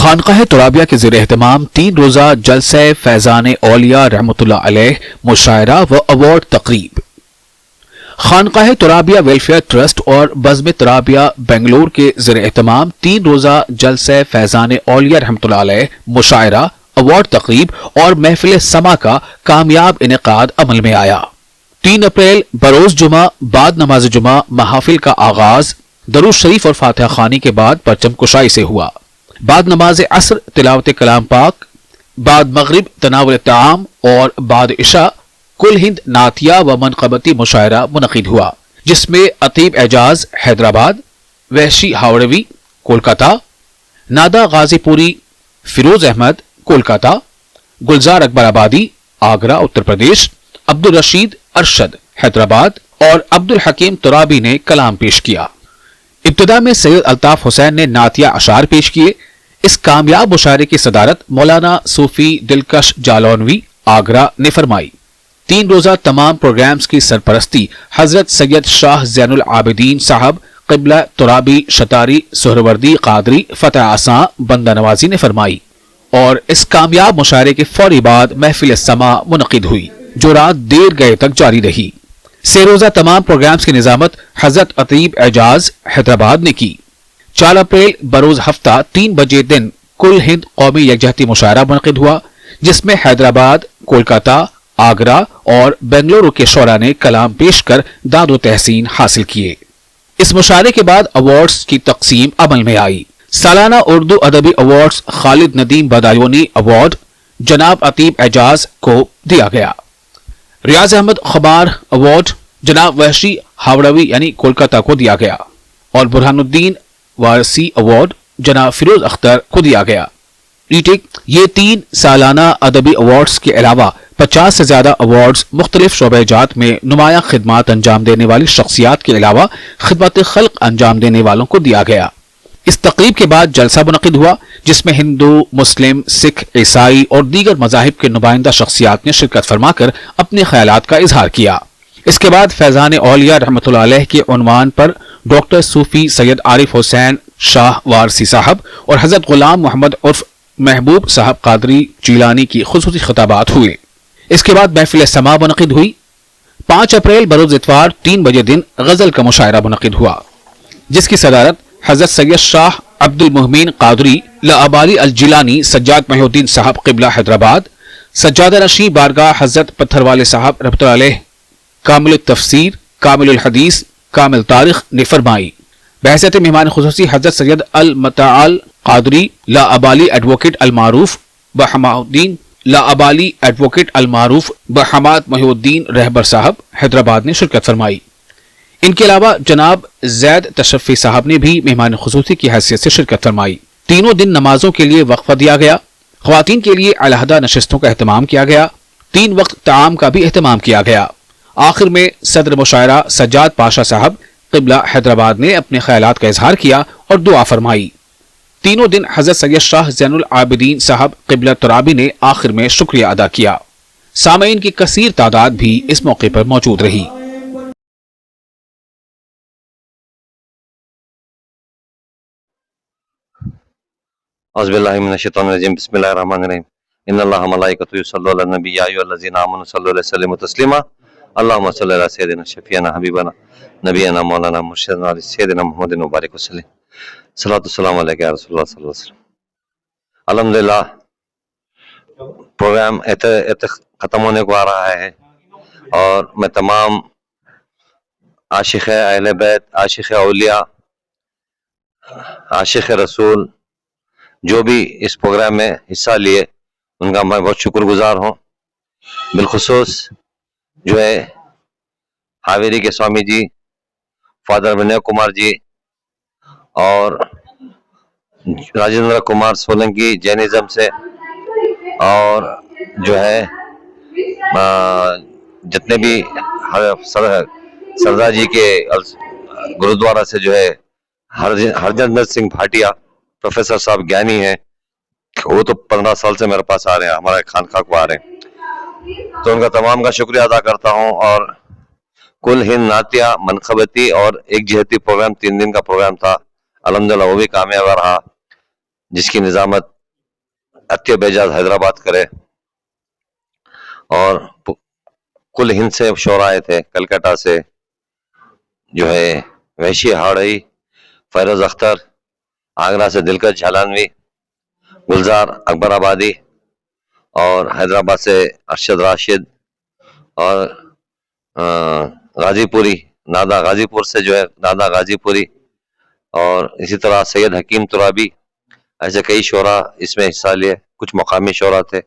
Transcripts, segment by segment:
खानकाह तुराबिया के ज़ेर एहतमाम 3 रोज़ा जलसे फैज़ान औलिया रहमतुल्लाह अलैह मुशायरा व अवार्ड तकरीब। खानकाह तुराबिया वेलफेयर ट्रस्ट और बज़्म तुराबिया बेंगलोर के ज़ेर एहतमाम 3 रोज़ा जलसे फैज़ान औलिया रहमतुल्लाह अलैह मुशायरा अवार्ड तकरीब और महफिल समा का कामयाब इनेकाद अमल में आया। 3 अप्रैल बरोज जुमा बाद नमाज जुमा महाफिल का आगाज दरूद शरीफ और फातिहा खानी के बाद परचम कुशाई से हुआ। बाद नमाज असर तिलावत कलाम पाक, बाद मगरिब तनावुल ताम और बाद इशा कुल हिंद नातिया व मनकबती मुशायरा मुनक़िद हुआ, जिसमें अतीब एजाज हैदराबाद, वहशी हावड़वी कोलकाता, नादा गाजीपुरी, फिरोज अहमद कोलकाता, गुलजार अकबर आबादी आगरा उत्तर प्रदेश, अब्दुल रशीद अरशद हैदराबाद और अब्दुल हकीम तुराबी ने कलाम पेश किया। इब्तिदा में सैयद अल्ताफ हुसैन ने नातिया अशार पेश किए। इस कामयाब मुशायरे की सदारत मौलाना सूफी दिलकश जालौनवी आगरा ने फरमाई। 3 रोजा तमाम प्रोग्राम्स की सरपरस्ती हजरत सैयद शाह ज़ैनुल आबिदीन साहब क़िबला तुराबी शतारी सोहरवर्दी कादरी फतेह आसा बंदा नवाजी ने फरमाई और इस कामयाब मुशायरे के फौरी बाद महफिल समा मुनक़िद हुई, जो रात देर गए तक जारी रही। 6 रोजा तमाम प्रोग्राम्स की निजामत हजरत अतीब एजाज हैदराबाद ने की। 4 अप्रैल बरोज हफ्ता 3 बजे दिन कुल हिंद कौमी यकजहती मुशायरा मुनक़िद हुआ, जिसमें हैदराबाद, कोलकाता, आगरा और बेंगलुरु के शोरा ने कलाम पेश कर दाद व तहसीन हासिल किए। इस मुशायरे के बाद अवार्ड्स की तकसीम अमल में आई। सालाना उर्दू अदबी अवार्ड्स खालिद नदीम बदायूनी अवार्ड जनाब अतीब एजाज को दिया गया। रियाज अहमद खबार अवार्ड जनाब वहशी हावड़वी यानी कोलकाता को दिया गया और बुरहानुद्दीन वारसी अवार्ड जनाब फिरोज अख्तर को दिया गया। ये 3 सालाना अदबी अवार्ड्स के अलावा 50 से ज्यादा अवार्ड्स मुख्तलिफ शोबेजात में नुमाया खिदमात अंजाम देने वाली शख्सियात के अलावा खिदमत खल्क अंजाम देने वालों को दिया गया। इस तकरीब के बाद जलसा मुनक़िद हुआ, जिसमें हिंदू, मुस्लिम, सिख, ईसाई और दीगर मज़ाहिब के नुमाइंदा शख्सियात ने शिरकत फरमाकर अपने ख्यालात का इजहार किया। इसके बाद फैज़ान औलिया रहमतुल्लाह अलैह के उन्वान पर डॉक्टर सूफी सैयद आरिफ हुसैन शाह वारसी साहब और हजरत गुलाम मोहम्मद उर्फ महबूब साहब कादरी जीलानी की खुसूसी खिताबात हुए। इसके बाद महफिल समा मुनक़िद हुई। 5 अप्रैल बरोज़ इतवार 3 बजे दिन गजल का मुशायरा मुनक़िद हुआ, जिसकी सदारत हजरत सैयद शाह अब्दुल मुहमीन कादरी लाअबाली अल जिलानी सज्जाद महिउद्दीन साहब क़िबला हैदराबाद, सज्जादा नशी बारगाह हजरत पत्थरवाले साहब रहमतुल्लाह अलैह कामिल तफसीर, कामिल हदीस, कामिल तारीख ने फरमाई। बहसत मेहमान खुसूसी हजरत सैयद अल मताअल कादरी लाअबाली एडवोकेट अल मारूफ बहमाउद्दीन लाअबाली एडवोकेट अल मारूफ बहमाद महिउद्दीन रहबर साहब हैदराबाद ने शिरकत फरमाई। इनके अलावा जनाब जैद तशफ़ी साहब ने भी मेहमान खुसूसी की हैसियत से शिरकत फरमाई। तीनों दिन नमाजों के लिए वक्फा दिया गया। ख्वातीन के लिए अलहदा नशिस्तों का एहतमाम किया गया। 3 वक्त ताम का भी एहतमाम किया गया। आखिर में सदर मुशायरा सज्जाद पाशा साहब क़िबला हैदराबाद ने अपने ख्यालात का इजहार किया और दुआ फरमाई। तीनों दिन हजरत सैयद शाह ज़ैनुल आबिदीन साहब क़िबला तुराबी ने आखिर में शुक्रिया अदा किया। सामईन की कसीर तादाद भी इस मौके पर मौजूद रही। औज़ुबिल्लाहि मिनश्शैतानिर्रजीम बिस्मिल्लाहिर्रहमानिर्रहीम इन्नल्लाहा व मलाइकतहु युसल्लूना अलन नबी या अय्युहल्लज़ीना आमनु सल्लु अलैहि वसल्लिमु तस्लीमा अल्लाहुम्मा सल्लि अला सय्यिदिना शफीअना हबीबना नबीना मौलाना मुर्शिदना सय्यिदिना मुहम्मदिन व बारिक वसल्लम सल्लल्लाहु सल्लल्लाहु अलैहि या रसूलुल्लाह सल्लल्लाहु अलैहि वसल्लम। अल्हम्दुलिल्लाह प्रोग्राम खत्म होने को आ रहा है और मैं तमाम आशिक़ अहले बैत, आशिक़ औलिया, आशिक़ रसूल जो भी इस प्रोग्राम में हिस्सा लिए उनका मैं बहुत शुक्रगुजार हूँ। बिलखुसूस जो है हावेरी के स्वामी जी, फादर विनय कुमार जी और राजेंद्र कुमार सोलंकी जैनिज्म से, और जो है जितने भी सरदार जी के गुरुद्वारा से जो है हरजिंदर सिंह भाटिया प्रोफेसर साहब ज्ञानी हैं, वो तो 15 साल से मेरे पास आ रहे हैं, हमारे खानका को आ रहे हैं, तो उनका तमाम का शुक्रिया अदा करता हूं। और कुल हिंद नातिया मनकबती और एक जिहती प्रोग्राम 3 दिन का प्रोग्राम था, अल्हम्दुलिल्लाह वो भी कामयाब रहा, जिसकी निजामत अत्य बेजाज हैदराबाद करे और कुल हिंद से शोरा आए थे, कलकत्ता से जो है वैशी हाड़ई, फैरोज अख्तर, आगरा से दिलकश झालानवी, गुलजार अकबराबादी और हैदराबाद से अरशद राशिद और गाजीपुरी नादा गाजीपुर से जो है नादा गाजीपुरी और इसी तरह सैयद हकीम तुराबी, ऐसे कई शोरा इसमें हिस्सा लिए, कुछ मकामी शोरा थे।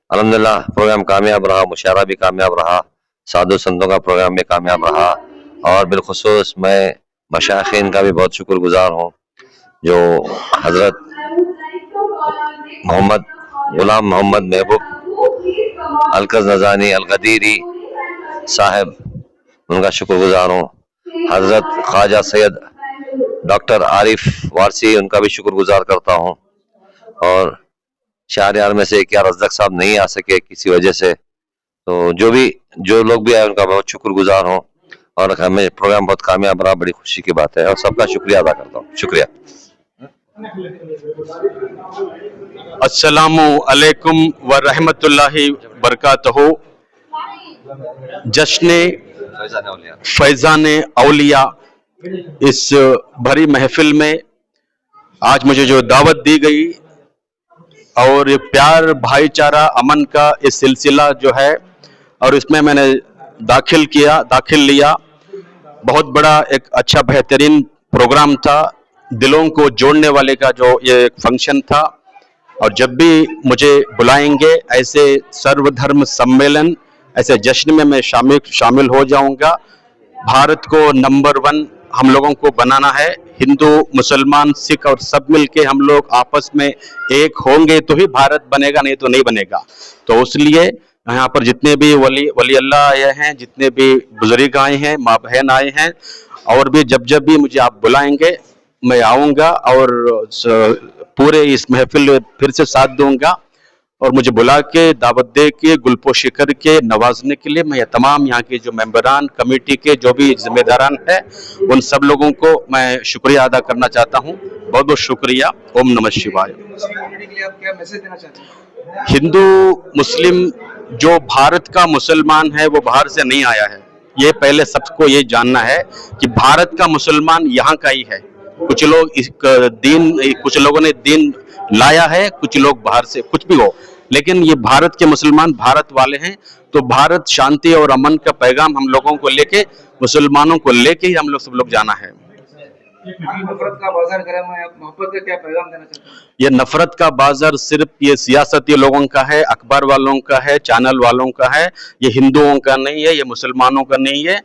अल्हम्दुलिल्लाह प्रोग्राम कामयाब रहा, मुशायरा भी कामयाब रहा, साधु संतों का प्रोग्राम भी कामयाब रहा और बिलखुसूस मैं मशाइखीन का भी बहुत शुक्रगुजार हूँ जो हजरत गुलाम मोहम्मद महबूब अलकज नजानी अलगदीरी साहब, उनका शुक्रगुजार हूँ। हजरत ख्वाजा सैयद डॉक्टर आरिफ वारसी, उनका भी शुक्रगुजार करता हूँ। और शाहरियार में से क्या रज़्ज़ाक साहब नहीं आ सके किसी वजह से, तो जो लोग भी आए उनका बहुत शुक्रगुजार हूँ और हमें प्रोग्राम बहुत कामयाब रहा, बड़ी खुशी की बात है और सबका शुक्रिया अदा करता हूँ। शुक्रिया। अस्सलामु अलैकुम व रहमतुल्लाहि बरकातहू। जश्न फैजान औलिया इस भरी महफिल में आज मुझे जो दावत दी गई और ये प्यार भाईचारा अमन का इस सिलसिला जो है और इसमें मैंने दाखिल लिया, बहुत बड़ा एक अच्छा बेहतरीन प्रोग्राम था, दिलों को जोड़ने वाले का जो ये फंक्शन था। और जब भी मुझे बुलाएंगे ऐसे सर्वधर्म सम्मेलन, ऐसे जश्न में मैं शामिल हो जाऊंगा। भारत को नंबर 1 हम लोगों को बनाना है, हिंदू मुसलमान सिख और सब मिलके हम लोग आपस में एक होंगे तो ही भारत बनेगा, नहीं तो नहीं बनेगा। तो इसलिए यहाँ पर जितने भी वली अल्लाह आए हैं, जितने भी बुजुर्ग आए हैं, माँ बहन आए हैं, और भी जब भी मुझे आप बुलाएंगे मैं आऊँगा और पूरे इस महफिल फिर से साथ दूंगा। और मुझे बुला के दावत दे के गुलपोशी करके नवाजने के लिए मैं तमाम यहाँ के जो मेंबरान कमेटी के जो भी जिम्मेदारान है उन सब लोगों को मैं शुक्रिया अदा करना चाहता हूँ। बहुत बहुत शुक्रिया। ओम नमः शिवाय। हिंदू मुस्लिम जो भारत का मुसलमान है वो बाहर से नहीं आया है, ये पहले सबको ये जानना है कि भारत का मुसलमान यहाँ का ही है। कुछ लोगों ने दीन लाया है, कुछ लोग बाहर से, कुछ भी हो, लेकिन ये भारत के मुसलमान भारत वाले हैं। तो भारत शांति और अमन का पैगाम हम लोगों को लेके, मुसलमानों को लेके ही हम लोग सब लोग जाना है। नफरत का बाजार गर्म है, मोहब्बत का क्या पैगाम देना चाहते हैं? ये नफरत का बाजार सिर्फ ये सियासती लोगों का है, अखबार वालों का है, चैनल वालों का है, ये हिंदुओं का नहीं है, ये मुसलमानों का नहीं है।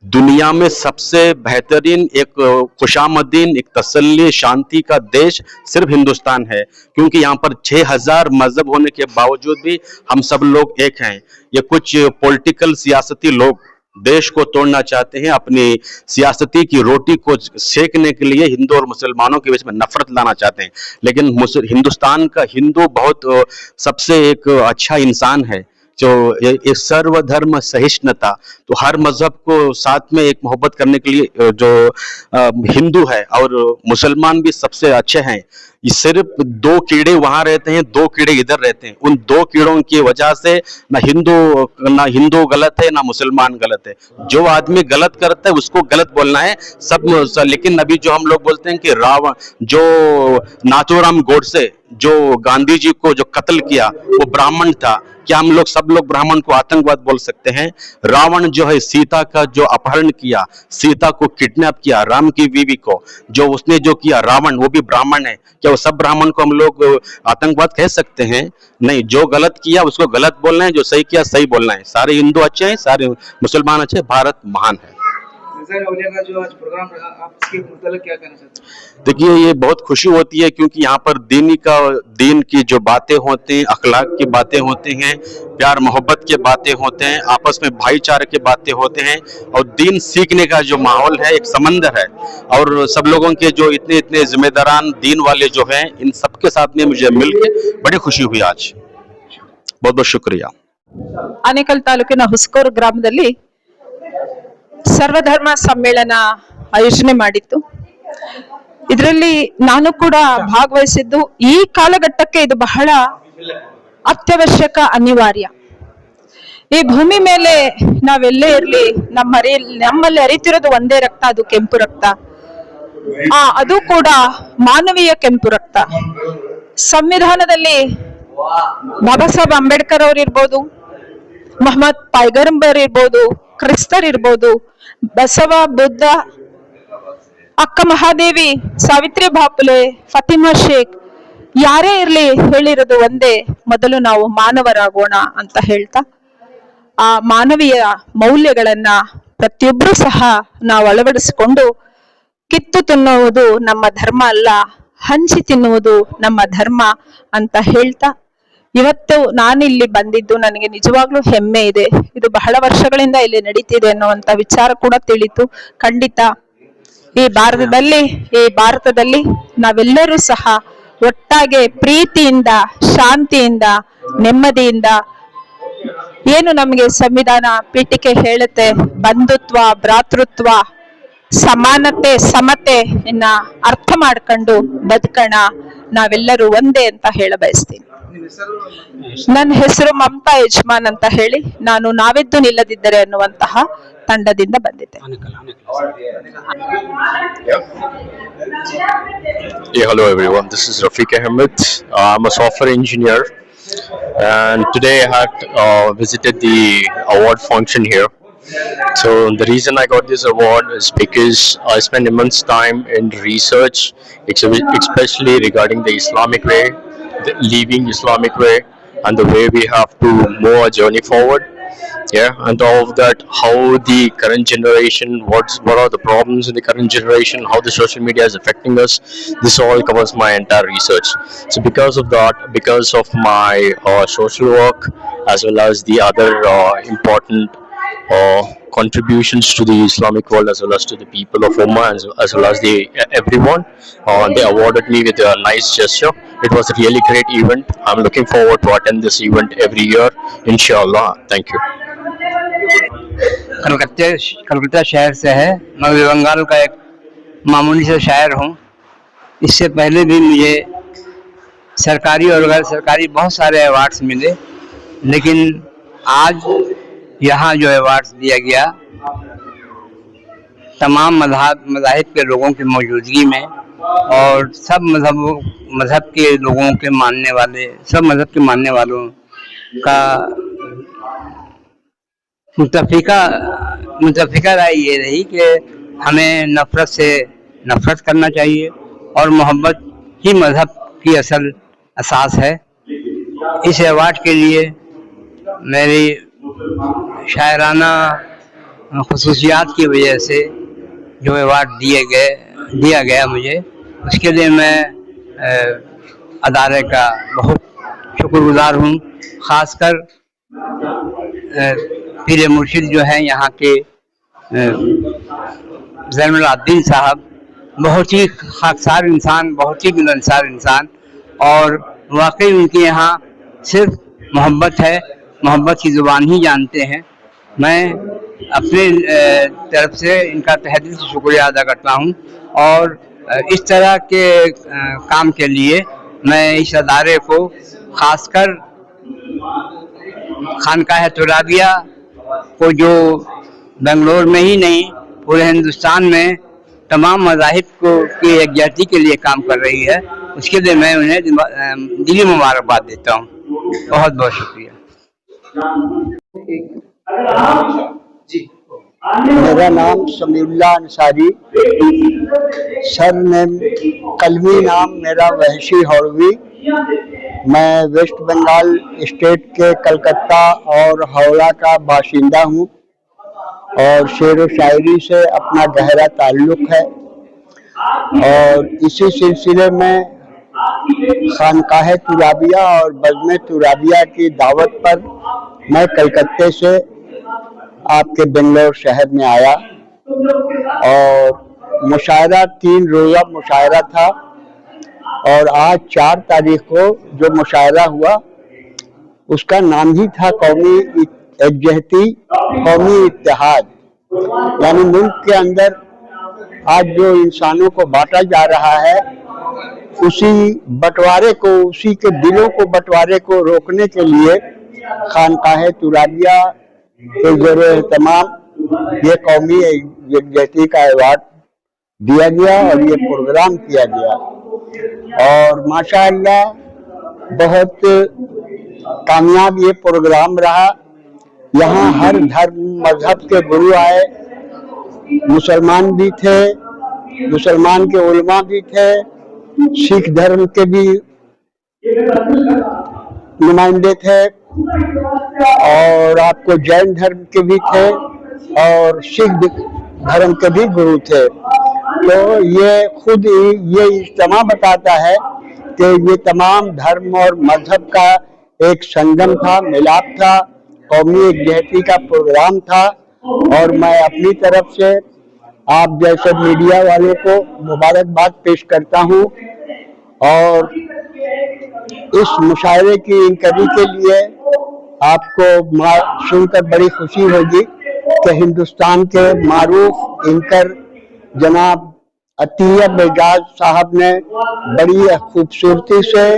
दुनिया में सबसे बेहतरीन एक खुशामदीन, एक तसल्ली, शांति का देश सिर्फ हिंदुस्तान है, क्योंकि यहाँ पर 6000 मजहब होने के बावजूद भी हम सब लोग एक हैं। ये कुछ पॉलिटिकल सियासती लोग देश को तोड़ना चाहते हैं, अपनी सियासती की रोटी को सेकने के लिए हिंदू और मुसलमानों के बीच में नफरत लाना चाहते हैं। लेकिन हिंदुस्तान का हिंदू बहुत सबसे एक अच्छा इंसान है, जो एक सर्वधर्म सहिष्णुता, तो हर मजहब को साथ में एक मोहब्बत करने के लिए जो हिंदू है और मुसलमान भी सबसे अच्छे हैं। ये सिर्फ 2 कीड़े वहां रहते हैं, 2 कीड़े इधर रहते हैं। उन 2 कीड़ों की वजह से ना हिंदू गलत है ना मुसलमान गलत है। जो आदमी गलत करता है उसको गलत बोलना है सब। लेकिन अभी जो हम लोग बोलते हैं कि रावण, जो नाथूराम गोडसे जो गांधी जी को जो कत्ल किया वो ब्राह्मण था, क्या हम लोग सब लोग ब्राह्मण को आतंकवाद बोल सकते हैं? रावण जो है सीता का जो अपहरण किया, सीता को किडनैप किया, राम की बीवी को जो उसने जो किया, रावण वो भी ब्राह्मण है। क्या वो सब ब्राह्मण को हम लोग आतंकवाद कह सकते हैं? नहीं, जो गलत किया उसको गलत बोलना है, जो सही किया सही बोलना है। सारे हिंदू अच्छे हैं, सारे मुसलमान अच्छे, भारत महान है। का जो आज प्रोग्राम रहा, आप इसके मतलब क्या कहना चाहते हैं? देखिए, ये बहुत खुशी होती है क्योंकि यहाँ पर दीन की जो बातें होती हैं, अखलाक की बातें होती हैं, प्यार मोहब्बत की बातें होते हैं, आपस में भाईचारे की बातें होते हैं और दीन सीखने का जो माहौल है, एक समंदर है। और सब लोगों के जो इतने जिम्मेदारान दीन वाले जो हैं, इन सबके साथ में मुझे मिलके बड़ी खुशी हुई आज। बहुत बहुत शुक्रिया। ಆನೇಕಲ್ ತಾಲೂಕಿನ ಹುಸ್ಕೋರ್ ಗ್ರಾಮದಲ್ಲಿ ಸರ್ವಧರ್ಮ ಸಮ್ಮೇಳನ ಆಯೋಜನೆ ಮಾಡಿತ್ತು. ಇದರಲ್ಲಿ ನಾನು ಕೂಡ ಭಾಗವಹಿಸಿದ್ದು. ಈ ಕಾಲಘಟ್ಟಕ್ಕೆ ಇದು ಬಹಳ ಅತ್ಯವಶ್ಯಕ, ಅನಿವಾರ್ಯ. ಈ ಭೂಮಿ ಮೇಲೆ ನಾವೆಲ್ಲೇ ಇರ್ಲಿ, ನಮ್ಮಲ್ಲಿ ಹರಿತಿರೋದು ಒಂದೇ ರಕ್ತ, ಅದು ಕೆಂಪು ರಕ್ತ. ಅದು ಕೂಡ ಮಾನವೀಯ ಕೆಂಪು ರಕ್ತ. ಸಂವಿಧಾನದಲ್ಲಿ ಬಾಬಾ ಸಾಹೇಬ್ ಅಂಬೇಡ್ಕರ್ ಅವ್ರು ಇರ್ಬೋದು, ಮೊಹಮ್ಮದ್ ಪೈಗಂಬರ್ ಇರ್ಬೋದು, ಕ್ರಿಸ್ತರ್ ಇರ್ಬೋದು, ಬಸವ, ಬುದ್ಧ, ಅಕ್ಕ ಮಹಾದೇವಿ, ಸಾವಿತ್ರಿ ಬಾಪುಲೆ, ಫಾತಿಮಾ ಶೇಖ್, ಯಾರೇ ಇರ್ಲಿ ಹೇಳಿರೋದು ಒಂದೇ, ಮೊದಲು ನಾವು ಮಾನವರಾಗೋಣ ಅಂತ ಹೇಳ್ತಾ, ಆ ಮಾನವೀಯ ಮೌಲ್ಯಗಳನ್ನ ಪ್ರತಿಯೊಬ್ಬರೂ ಸಹ ನಾವು ಅಳವಡಿಸಿಕೊಂಡು, ಕಿತ್ತು ತಿನ್ನುವುದು ನಮ್ಮ ಧರ್ಮ ಅಲ್ಲ, ಹಂಚಿ ತಿನ್ನುವುದು ನಮ್ಮ ಧರ್ಮ ಅಂತ ಹೇಳ್ತಾ, ಇವತ್ತು ನಾನಿಲ್ಲಿ ಬಂದಿದ್ದು ನನಗೆ ನಿಜವಾಗ್ಲೂ ಹೆಮ್ಮೆ ಇದೆ. ಇದು ಬಹಳ ವರ್ಷಗಳಿಂದ ಇಲ್ಲಿ ನಡೀತಿದೆ ಅನ್ನುವಂತ ವಿಚಾರ ಕೂಡ ತಿಳಿತು. ಖಂಡಿತ ಈ ಭಾರತದಲ್ಲಿ ನಾವೆಲ್ಲರೂ ಸಹ ಒಟ್ಟಾಗೆ ಪ್ರೀತಿಯಿಂದ, ಶಾಂತಿಯಿಂದ, ನೆಮ್ಮದಿಯಿಂದ, ಏನು ನಮಗೆ ಸಂವಿಧಾನ ಪೀಠಿಕೆ ಹೇಳುತ್ತೆ, ಬಂಧುತ್ವ, ಭ್ರಾತೃತ್ವ, ಸಮಾನತೆ, ಸಮತೆಯನ್ನ ಅರ್ಥ ಮಾಡ್ಕೊಂಡು ಬದುಕೋಣ, ನಾವೆಲ್ಲರೂ ಒಂದೇ ಅಂತ ಹೇಳ ಬಯಸ್ತೀನಿ. ನನ್ನ ಹೆಸರು ಮಮತಾ ಯಜಮಾನ್ ಅಂತ ಹೇಳಿ, ನಾನು ನಾವೆದ್ದು ನಿಲ್ಲದಿದ್ದರೆ ಅನ್ನುವಂತಹ ತಂಡದಿಂದ ಬಂದಿದ್ದೆ. Hello everyone, this is Rafiq Ahmed. I'm a software engineer, and today I had visited the award function here. So the reason I got this award is because I spent immense time in research, especially regarding the Islamic way, the leaving Islamic way, and the way we have to move our journey forward. And all of that, how the current generation, what are the problems in the current generation, how the social media is affecting us. This all covers my entire research. So because of that, because of my social work, as well as the other important contributions to the Islamic world, as well as to the people of Ummah, as well as the everyone, they awarded me with a nice gesture. It was a really great event. I'm looking forward to attend this event every year, inshallah. Thank you. Calcutta शहर से है, मैं बंगाल का एक मामूली से शायर हूँ। इससे पहले भी मुझे सरकारी और गैर सरकारी बहुत सारे अवार्ड्स मिले, लेकिन आज यहाँ जो अवार्ड्स दिया गया, तमाम मज़ाहिब के लोगों की मौजूदगी में, और सब मज़हब के लोगों के मानने वाले, सब मज़हब के मानने वालों का मुतफ़िका राय ये रही कि हमें नफ़रत से नफ़रत करना चाहिए, और मोहब्बत ही मज़हब की असल असास है। इस अवार्ड के लिए मेरी शायराना ख़ुसूसियात की वजह से जो अवार्ड दिया गया मुझे, उसके लिए मैं अदारे का बहुत शुक्रगुज़ार हूँ। ख़ासकर पीर मुर्शिद जो हैं यहाँ के ज़ैनुल आबिदीन साहब, बहुत ही खाकसार इंसान, बहुत ही मिलनसार इंसान, और वाकई उनके यहाँ सिर्फ मोहब्बत है, मोहब्बत की ज़ुबान ही जानते हैं। मैं अपने तरफ से इनका तहे दिल से शुक्रिया अदा करता हूँ, और इस तरह के काम के लिए मैं इस अदारे को, ख़ासकर खानकाह तुराबिया को, जो बेंगलोर में ही नहीं पूरे हिंदुस्तान में तमाम मज़ाहिब को की यकजहती के लिए काम कर रही है, उसके लिए मैं उन्हें दिली मुबारकबाद देता हूँ। बहुत बहुत शुक्रिया। मेरा नाम समीउल्लाह अंसारी, सरनेम कलमी नाम मेरा वहशी हौड़वी। मैं वेस्ट बंगाल स्टेट के कलकत्ता और हावड़ा का बाशिंदा हूँ, और शेर व शायरी से अपना गहरा ताल्लुक़ है। और इसी सिलसिले में खानकाह तुराबिया और बज़्म तुराबिया की दावत पर मैं कलकत्ते से आपके बेंगलोर शहर में आया, और मुशायरा 3 रोज़ा मुशायरा था, और आज 4 तारीख को जो मुशायरा हुआ उसका नाम ही था कौमी यकजहती, कौमी इत्तेहाद। यानी मुल्क के अंदर आज जो इंसानों को बांटा जा रहा है, उसी बंटवारे को, उसी के दिलों को बंटवारे को रोकने के लिए खानकाहे तुराबिया के ज़रिए तमाम ये कौमी यकजहती का अवार्ड दिया गया और ये प्रोग्राम किया गया। और माशाअल्लाह बहुत कामयाब ये प्रोग्राम रहा। यहाँ हर धर्म मजहब के गुरु आए, मुसलमान भी थे, मुसलमान के उलमा भी थे, सिख धर्म के भी नुमाइंदे थे और आपको जैन धर्म के भी थे और सिख धर्म के भी गुरु थे। तो ये खुद ये इज्तिमा बताता है कि ये तमाम धर्म और मजहब का एक संगम था, मिलाप था, कौमी यकजहती का प्रोग्राम था। और मैं अपनी तरफ से आप जैसे मीडिया वालों को मुबारकबाद पेश करता हूँ और इस मुशायरे की इंकरी के लिए आपको सुनकर बड़ी खुशी होगी कि हिंदुस्तान के मारूफ इंकर जनाब अतियब एजाज साहब ने बड़ी खूबसूरती से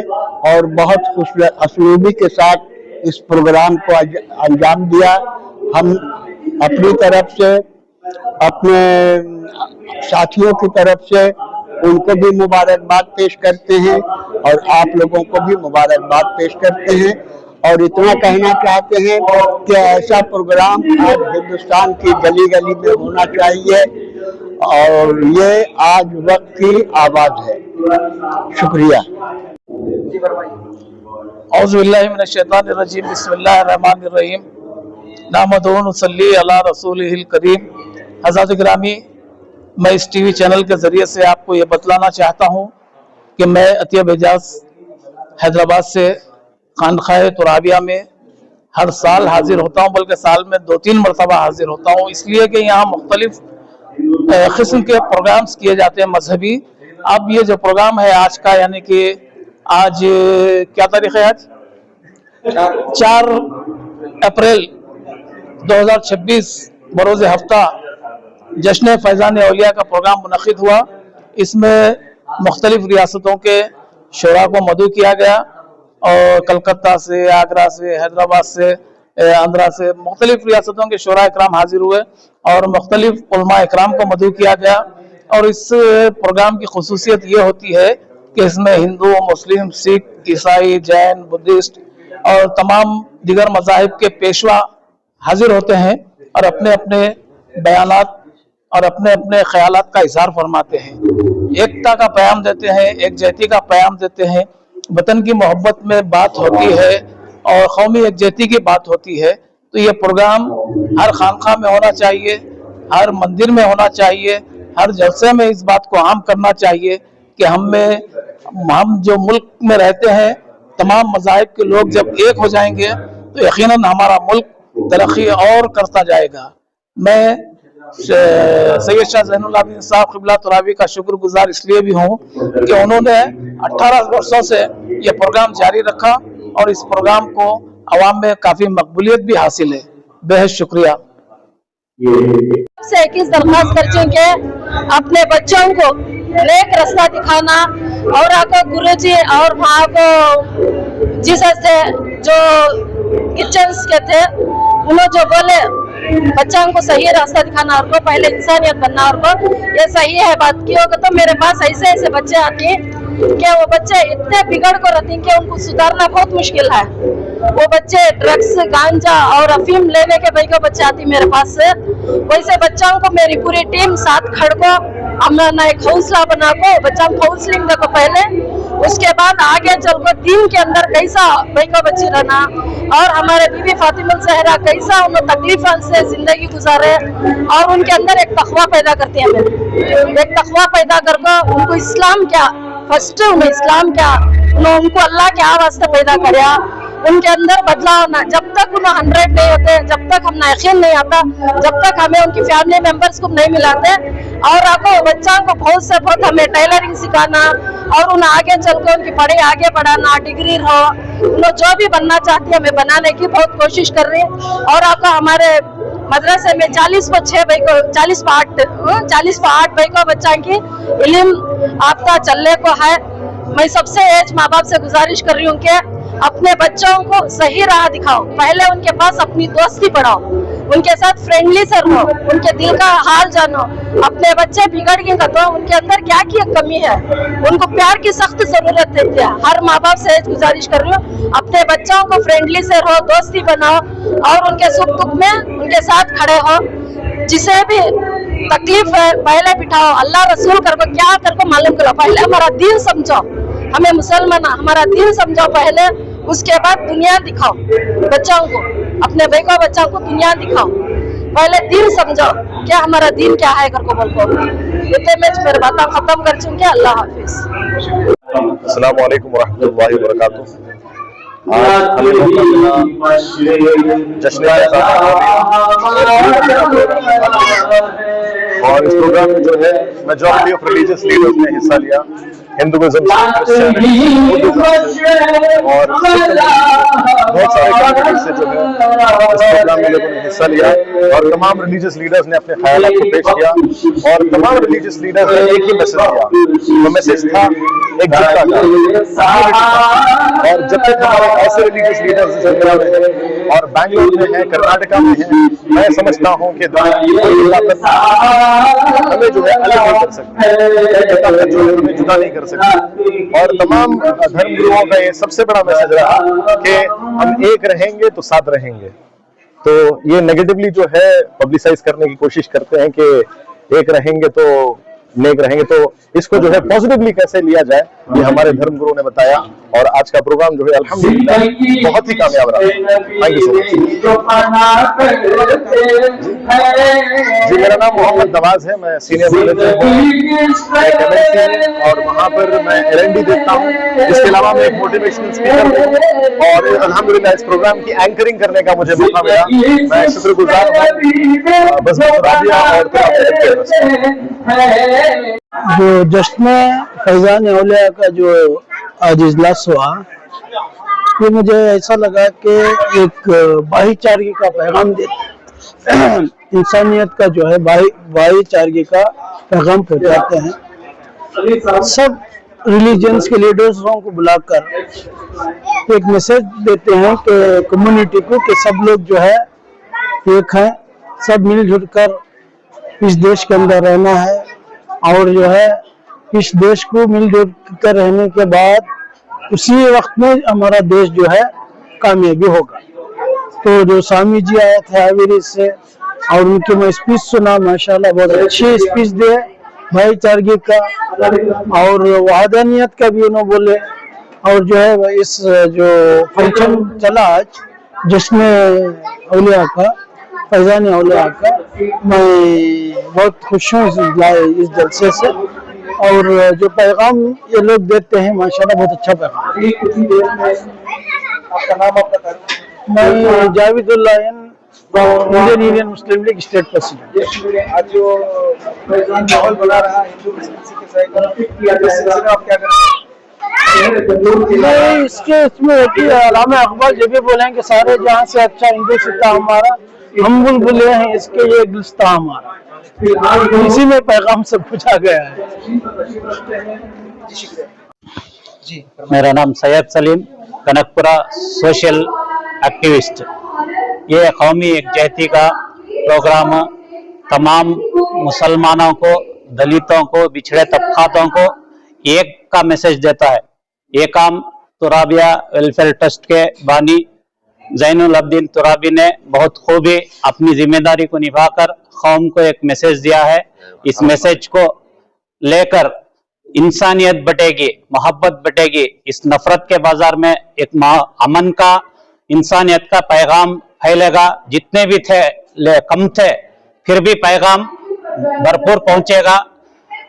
और बहुत खुश असलूबी के साथ इस प्रोग्राम को अंजाम दिया। हम अपनी तरफ से, अपने साथियों की तरफ से उनको भी मुबारकबाद पेश करते हैं और आप लोगों को भी मुबारकबाद पेश करते हैं। और इतना कहना चाहते हैं कि ऐसा प्रोग्राम आज हिंदुस्तान की गली गली में होना चाहिए और ये आज वक्त की आवाज है। शुक्रिया। औज़ुबिल्लाहिमिनश्शैतानिर्रजीम, बिस्मिल्लाहिर्रहमानिर्रहीम, नहमदुहु व नुसल्ली अला रसूलिहिल करीम। हज़रात गिरामी, मैं इस टीवी चैनल के ज़रिए से आपको ये बतलाना चाहता हूँ कि मैं अतियब एजाज हैदराबाद से खानकाह तुराबिया में हर साल हाजिर होता हूँ, बल्कि साल में 2-3 मरतबा हाजिर होता हूँ, इसलिए कि यहाँ मुख्तलिफ किस्म के प्रोग्राम्स किए जाते हैं मजहबी। अब ये जो प्रोग्राम है आज का, यानी कि आज क्या तारीख है? आज 4 अप्रैल 2026 बरोज़ हफ्ता जश्न फैज़ान औलिया का प्रोग्राम मुनक़िद हुआ। इसमें मुख्तलिफ रियासतों के शोरा को मदऊ किया गया और कलकत्ता से, आगरा से, हैदराबाद से, आंध्रा से मुख्तलिफ रियासतों के शोरा इकराम हाजिर हुए और मुख्तलिफ उलमा इकराम को मदऊ किया गया। और इस प्रोग्राम की खुसूसियत ये होती है कि इसमें हिंदू, मुस्लिम, सिख, ईसाई, जैन, बुद्धिस्ट और तमाम दिगर मज़ाहिब के पेशवा हाजिर होते हैं और अपने अपने बयानात और अपने अपने ख्यालात का इजहार फरमाते हैं, एकता का पैगाम देते हैं, एकजहती का पैगाम देते हैं। वतन की मोहब्बत में बात होती है और कौमी एकजहती की बात होती है। तो ये प्रोग्राम हर खानका में होना चाहिए, हर मंदिर में होना चाहिए, हर जलसे में इस बात को आम करना चाहिए कि हम जो मुल्क में रहते हैं, तमाम मज़ाहिब के लोग जब एक हो जाएंगे तो यकीनन हमारा मुल्क तरक्की और करता जाएगा। मैं सैयद शाह ज़ैनुल आबिदीन साहब क़िबला तुराबी का शुक्रगुजार इसलिए भी हूँ कि उन्होंने 18 वर्षों से ये प्रोग्राम जारी रखा और इस प्रोग्राम को अवाम में काफ़ी मकबूलियत भी हासिल है। बेहद शुक्रिया। से 21 दरख्वास्त कर के अपने बच्चों को नेक रास्ता दिखाना और आपको गुरुजी और वहाँ को जीसस थे जो किचन्स के थे, उन्होंने जो बोले बच्चों को सही रास्ता दिखाना और को पहले इंसानियत बनना और को ये सही है बात की होगा। तो मेरे पास ऐसे ऐसे बच्चे आते हैं कि वो बच्चे इतने बिगड़ को रहते हैं कि उनको सुधारना बहुत मुश्किल है। वो बच्चे ड्रग्स, गांजा और अफीम लेने के भाई को बच्चे आती मेरे पास से। वैसे बच्चों को मेरी पूरी टीम साथ खड़ को हमने एक हौसला बना को बच्चों को काउंसलिंग देखो पहले, उसके बाद आगे चल कर दिन के अंदर कैसा भाई को बच्ची रहना और हमारे बीबी फातिमा ज़हरा कैसा उन तकलीफों से जिंदगी गुजारे और उनके अंदर एक तकवा पैदा करते हैं। एक तकवा पैदा करके उनको इस्लाम क्या, फर्स्ट उन्हें इस्लाम क्या, उनको अल्लाह क्या वास्ते पैदा कराया, उनके अंदर बदलाव ना। जब तक उन्हें 100 नहीं होते, जब तक हमें यकीन नहीं आता, जब तक हमें उनकी फैमिली मेंबर्स को नहीं मिलाते और आपको बच्चों को बहुत से बहुत हमें टेलरिंग सिखाना और उन्हें आगे चलकर उनकी पढ़ाई आगे बढ़ाना, डिग्री हो, उन्हें जो भी बनना चाहती है हमें बनाने की बहुत कोशिश कर रही है। और आपको हमारे मदरसे में 40 व 6 भाई को 40 व 8 भाई को बच्चा की इल्म आपका चलने को है। मैं सबसे एज माँ बाप से गुजारिश कर रही हूँ कि अपने बच्चों को सही राह दिखाओ, पहले उनके पास अपनी दोस्ती बढ़ाओ, उनके साथ फ्रेंडली से रहो, उनके दिल का हाल जानो। अपने बच्चे बिगड़ गए तो उनके अंदर क्या की कमी है, उनको प्यार की सख्त जरूरत है। क्या हर माँ बाप से गुजारिश कर रही हूँ, अपने बच्चों को फ्रेंडली से रहो, दोस्ती बनाओ और उनके सुख दुख में उनके साथ खड़े हो। जिसे भी तकलीफ है पहले बिठाओ, अल्लाह रसूल करको क्या करको मालूम करो, पहले हमारा दीन समझो, हमें मुसलमान हमारा दीन समझो पहले, उसके बाद दुनिया दिखाओ बच्चों को, अपने भाई को बच्चों को दुनिया दिखाओ, पहले दीन समझो क्या हमारा दीन क्या है करको बोल को। इतने में मेरी बातें खत्म कर चुके। अल्लाह हाफिज। अस्सलाम वालेकुम रहमतुल्लाहि व बरकातुहू। और इस प्रोग्राम में जो है मेजॉरिटी ऑफ रिलीजियस लीडर्स ने हिस्सा लिया, हिंदुइज्म और बहुत सारे कम्युनिटी से जो है इस प्रोग्राम में लोगों ने हिस्सा लिया और तमाम रिलीजियस लीडर्स ने अपने ख्यालात को पेश किया और तमाम रिलीजियस लीडर्स ने एक ही मैसेज दिया। वो मैसेज था एकजुटता का। और जब तक हमारे ऐसे रिलीजियस लीडर्स इस दुनिया में हैं और बैंगलोर में है, कर्नाटका में है, मैं समझता हूँ कि हमें जो है अलग नहीं कर सकते, जो है हमें जुदा नहीं कर सकते। और तमाम धर्म गुरुओं का ये सबसे बड़ा मैसेज रहा कि हम एक रहेंगे तो साथ रहेंगे। तो ये नेगेटिवली जो है पब्लिसाइज करने की कोशिश करते हैं कि एक रहेंगे तो नेक रहेंगे, तो इसको जो है पॉजिटिवली कैसे लिया जाए ये हमारे धर्म गुरु ने बताया और आज का प्रोग्राम जो है अल्हम्दुलिल्लाह बहुत ही कामयाब रहा। Thank you so much. जी मेरा नाम मोहम्मद नवाज है, मैं सीनियर मैनेजर हूँ और वहाँ पर मैं LND देता हूँ। इसके अलावा मैं एक मोटिवेशनल स्पीकर हूँ और अल्हम्दुलिल्लाह इस प्रोग्राम की एंकरिंग करने का मुझे मौका मिला। मैं शुक्रगुजार हूँ बज़्म राबिया और जो जश्न फैजान औलिया का जो आज इजलास हुआ, ये मुझे ऐसा लगा कि एक भाईचारगी का पैगाम देते, इंसानियत का जो है भाईचारगी का पैगाम पहुंचाते हैं। सब रिलीजन्स के लीडर्सों को बुलाकर एक मैसेज देते हैं कि कम्युनिटी को कि सब लोग जो है एक हैं, सब मिलजुल कर इस देश के अंदर रहना है और जो है इस देश को मिलजुल कर रहने के बाद उसी वक्त में हमारा देश जो है कामयाबी होगा। तो जो स्वामी जी आए थे हावेरी से और उनकी मैं स्पीच सुना, माशाल्लाह बहुत अच्छी स्पीच दिए भाईचारगी का और वहादानियत का भी उन्होंने बोले। और जो है इस जो फंक्शन चला आज जिसमें औलिया का फैजान औलिया का, मैं बहुत खुश हूँ इस जलसे से और जो पैगाम ये लोग देते हैं माशाल्लाह बहुत अच्छा पैगाम। आपका नाम आपका? मैं जावेदुल्लाह इंडियन यूनियन मुस्लिम लीग स्टेट प्रेसिडेंट। आज जो माहौल बना रहा हिंदू मुस्लिम आप क्या करें? इसमें होती है अलामा इकबाल जब भी बोले कि सारे जहाँ से अच्छा हिंदू सिता हमारा, हम बुलबुले हैं इसके ये गुलस्ता हमारा, इसी में पैगाम सब पूछा गया है। मेरा नाम सैयद सलीम, कनकपुरा सोशल एक्टिविस्ट। ये कौमी एकजहती का प्रोग्राम तमाम मुसलमानों को, दलितों को, बिछड़े तबकातों को एक का मैसेज देता है। ये काम तुराबिया वेलफेयर ट्रस्ट के बानी ज़ैनुल अब्दीन तुराबी ने बहुत खूबी अपनी जिम्मेदारी को निभाकर कौम को एक मैसेज दिया है। इस मैसेज को लेकर इंसानियत बटेगी, मोहब्बत बटेगी, इस नफरत के बाजार में एक अमन का, इंसानियत का पैगाम फैलेगा। जितने भी थे कम थे, फिर भी पैगाम भरपूर पहुंचेगा।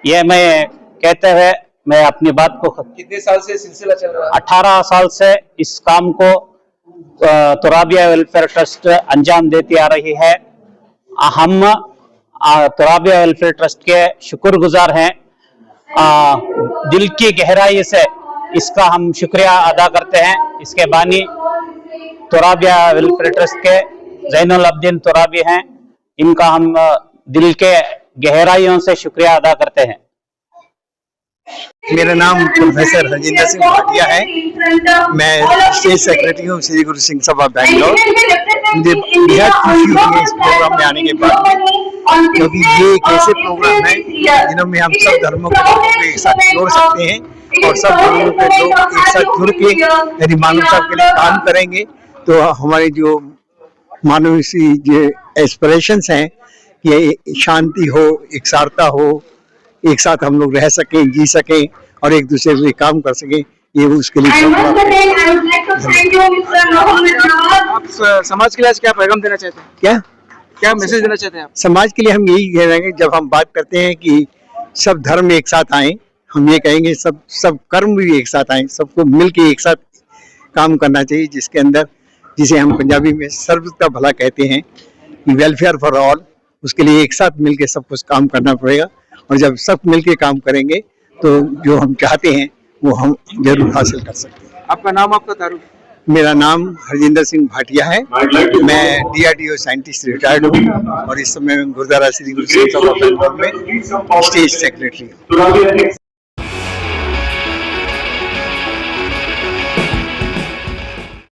ये मैं कहते हुए मैं अपनी बात को, कितने साल से सिलसिला चल रहा है? 18 साल से इस काम को तुराबिया वेलफेयर ट्रस्ट अंजाम देती आ रही है। हम तुराबिया वेलफेयर ट्रस्ट के शुक्रगुजार हैं। दिल की गहराई से इसका हम शुक्रिया अदा करते हैं। इसके बानी तुराबिया वेलफेयर ट्रस्ट के ज़ैनुल अब्दीन तुराबी हैं इनका हम दिल के गहराइयों से शुक्रिया अदा करते हैं। मेरा नाम प्रोफेसर राजेंद्र सिंह भाटिया है। मैं स्टेट सेक्रेटरी हूँ श्री गुरु सिंह सभा बैंगलोर। मुझे बेहद खुशी हुई है इस प्रोग्राम में आने के बाद, क्योंकि ये एक ऐसे प्रोग्राम है जिनमें हम सब धर्मों के लोगों को एक साथ जोड़ सकते हैं और सब धर्मों के लोग एक साथ जुड़ के यदि मानवता के लिए काम करेंगे तो हमारे जो मानवीय जो एस्पिरेशंस हैं कि शांति हो, एकसारता हो, एक साथ हम लोग रह सकें, जी सकें और एक दूसरे के लिए काम कर सकें, ये उसके लिए आप समाज के लिए आज क्या पैगाम देना चाहते हैं? क्या मैसेज देना चाहते हैं आप? समाज के लिए हम यही कह रहे हैं, जब हम बात करते हैं कि सब धर्म एक साथ आए, हम ये कहेंगे सब कर्म भी एक साथ आए, सबको मिलके एक साथ काम करना चाहिए, जिसके अंदर जिसे हम पंजाबी में सर्व का भला कहते हैं, वेलफेयर फॉर ऑल। उसके लिए एक साथ मिलके सब कुछ काम करना पड़ेगा और जब सब मिलके काम करेंगे तो जो हम चाहते हैं वो हम जरूर हासिल कर सकते हैं। आपका नाम, आपका तारुफ? मेरा नाम हरजिंदर सिंह भाटिया है। मैं DRDO साइंटिस्ट रिटायर्ड हूँ और इस समय गुरुद्वारा श्री गुरु सिंह सभा बैंगलोर में स्टेट सेक्रेटरी हूँ।